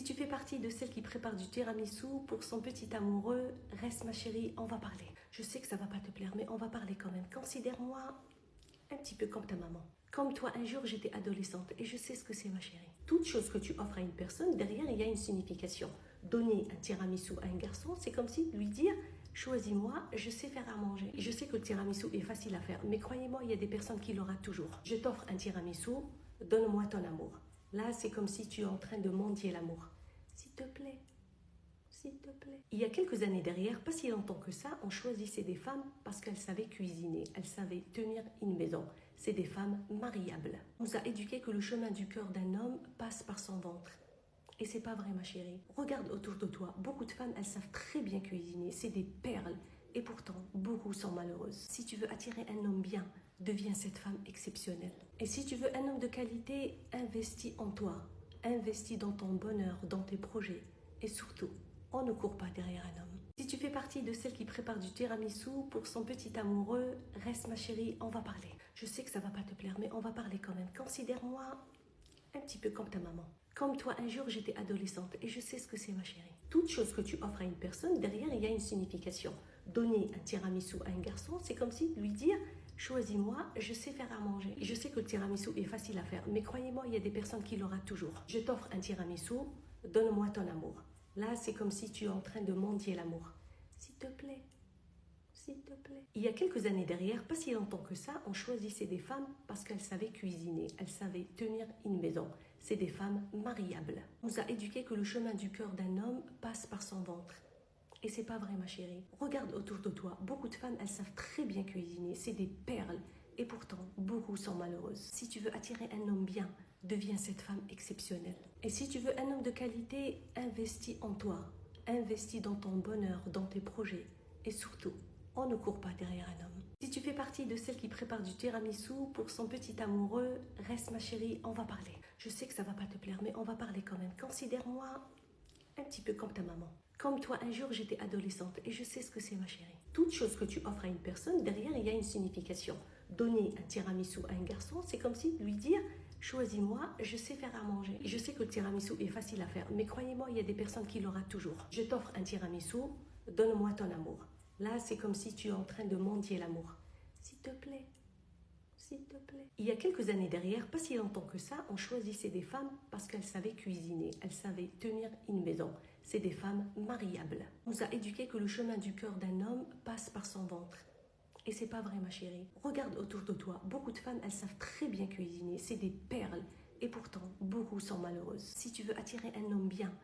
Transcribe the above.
Si tu fais partie de celles qui préparent du tiramisu pour son petit amoureux, reste ma chérie, on va parler. Je sais que ça va pas te plaire, mais on va parler quand même. Considère-moi un petit peu comme ta maman. Comme toi, un jour, j'étais adolescente et je sais ce que c'est, ma chérie. Toute chose que tu offres à une personne, derrière, il y a une signification. Donner un tiramisu à un garçon, c'est comme si lui dire « Choisis-moi, je sais faire à manger. » Je sais que le tiramisu est facile à faire, mais croyez-moi, il y a des personnes qui l'auront toujours. Je t'offre un tiramisu, donne-moi ton amour. Là, c'est comme si tu es en train de mendier l'amour. S'il te plaît. S'il te plaît. Il y a quelques années derrière, pas si longtemps que ça, on choisissait des femmes parce qu'elles savaient cuisiner, elles savaient tenir une maison. C'est des femmes mariables. On nous a éduqué que le chemin du cœur d'un homme passe par son ventre. Et c'est pas vrai, ma chérie. Regarde autour de toi, beaucoup de femmes, elles savent très bien cuisiner, c'est des perles. Et pourtant, beaucoup sont malheureuses. Si tu veux attirer un homme bien, deviens cette femme exceptionnelle. Et si tu veux un homme de qualité, investis en toi. Investis dans ton bonheur, dans tes projets. Et surtout, on ne court pas derrière un homme. Si tu fais partie de celles qui préparent du tiramisu pour son petit amoureux, reste ma chérie, on va parler. Je sais que ça va pas te plaire, mais on va parler quand même. Considère-moi un petit peu comme ta maman. Comme toi, un jour, j'étais adolescente et je sais ce que c'est, ma chérie. Toute chose que tu offres à une personne, derrière, il y a une signification. Donner un tiramisu à un garçon, c'est comme si lui dire « Choisis-moi, je sais faire à manger. » Je sais que le tiramisu est facile à faire, mais croyez-moi, il y a des personnes qui l'auront toujours. Je t'offre un tiramisu, donne-moi ton amour. Là, c'est comme si tu es en train de mendier l'amour. S'il te plaît. S'il te plaît. Il y a quelques années derrière, pas si longtemps que ça, on choisissait des femmes parce qu'elles savaient cuisiner, elles savaient tenir une maison. C'est des femmes mariables. On nous a éduqué que le chemin du cœur d'un homme passe par son ventre. Et c'est pas vrai, ma chérie. Regarde autour de toi, beaucoup de femmes, elles savent très bien cuisiner, c'est des perles. Et pourtant, beaucoup sont malheureuses. Si tu veux attirer un homme bien, deviens cette femme exceptionnelle. Et si tu veux un homme de qualité, investis en toi. Investis dans ton bonheur, dans tes projets. Et surtout, on ne court pas derrière un homme. Si tu fais partie de celles qui préparent du tiramisu pour son petit amoureux, reste ma chérie, on va parler. Je sais que ça va pas te plaire, mais on va parler quand même. Considère-moi un petit peu comme ta maman. Comme toi, un jour, j'étais adolescente et je sais ce que c'est, ma chérie. Toute chose que tu offres à une personne, derrière, il y a une signification. Donner un tiramisu à un garçon, c'est comme si lui dire « Choisis-moi, je sais faire à manger. » Je sais que le tiramisu est facile à faire, mais croyez-moi, il y a des personnes qui l'auront toujours. Je t'offre un tiramisu, donne-moi ton amour. Là, c'est comme si tu es en train de mendier l'amour. S'il te plaît. S'il te plaît. Il y a quelques années derrière, pas si longtemps que ça, on choisissait des femmes parce qu'elles savaient cuisiner, elles savaient tenir une maison. C'est des femmes mariables. On nous a éduqué que le chemin du cœur d'un homme passe par son ventre. Et c'est pas vrai, ma chérie. Regarde autour de toi, beaucoup de femmes, elles savent très bien cuisiner, c'est des perles. Et pourtant, beaucoup sont malheureuses. Si tu veux attirer un homme bien,